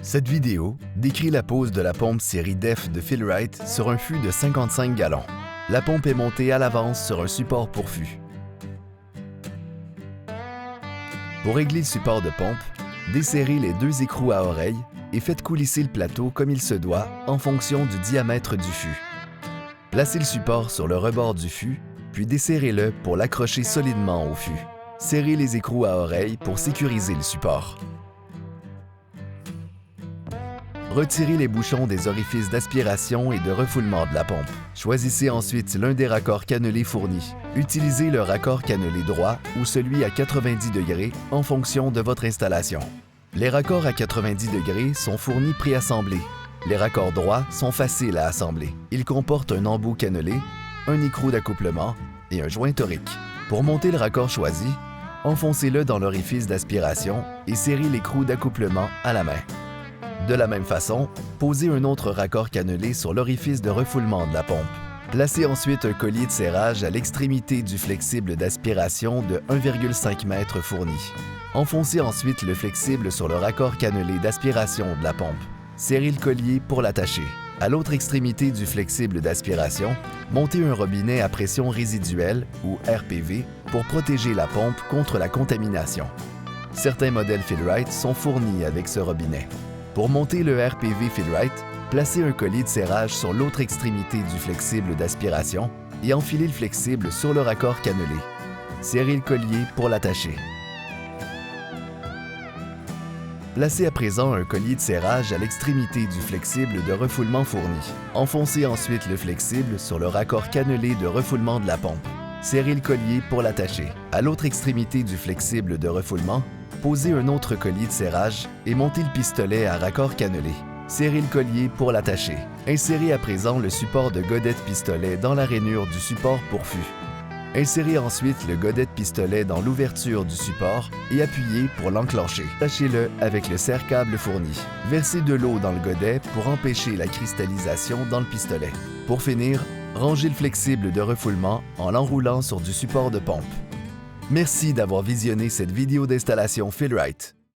Cette vidéo décrit la pose de la pompe série DEF de Fill-Rite sur un fût de 55 gallons. La pompe est montée à l'avance sur un support pour fût. Pour régler le support de pompe, desserrez les deux écrous à oreille et faites coulisser le plateau comme il se doit en fonction du diamètre du fût. Placez le support sur le rebord du fût, puis desserrez-le pour l'accrocher solidement au fût. Serrez les écrous à oreille pour sécuriser le support. Retirez les bouchons des orifices d'aspiration et de refoulement de la pompe. Choisissez ensuite l'un des raccords cannelés fournis. Utilisez le raccord cannelé droit ou celui à 90 degrés en fonction de votre installation. Les raccords à 90 degrés sont fournis préassemblés. Les raccords droits sont faciles à assembler. Ils comportent un embout cannelé, un écrou d'accouplement et un joint torique. Pour monter le raccord choisi, enfoncez-le dans l'orifice d'aspiration et serrez l'écrou d'accouplement à la main. De la même façon, posez un autre raccord cannelé sur l'orifice de refoulement de la pompe. Placez ensuite un collier de serrage à l'extrémité du flexible d'aspiration de 1,5 m fourni. Enfoncez ensuite le flexible sur le raccord cannelé d'aspiration de la pompe. Serrez le collier pour l'attacher. À l'autre extrémité du flexible d'aspiration, montez un robinet à pression résiduelle ou RPV pour protéger la pompe contre la contamination. Certains modèles Fill-Rite sont fournis avec ce robinet. Pour monter le RPV Fill-Rite, placez un collier de serrage sur l'autre extrémité du flexible d'aspiration et enfilez le flexible sur le raccord cannelé. Serrez le collier pour l'attacher. Placez à présent un collier de serrage à l'extrémité du flexible de refoulement fourni. Enfoncez ensuite le flexible sur le raccord cannelé de refoulement de la pompe. Serrez le collier pour l'attacher. À l'autre extrémité du flexible de refoulement, posez un autre collier de serrage et montez le pistolet à raccord cannelé. Serrez le collier pour l'attacher. Insérez à présent le support de godette pistolet dans la rainure du support pour fût. Insérez ensuite le godet de pistolet dans l'ouverture du support et appuyez pour l'enclencher. Attachez-le avec le serre-câble fourni. Versez de l'eau dans le godet pour empêcher la cristallisation dans le pistolet. Pour finir, rangez le flexible de refoulement en l'enroulant sur du support de pompe. Merci d'avoir visionné cette vidéo d'installation Fill-Rite.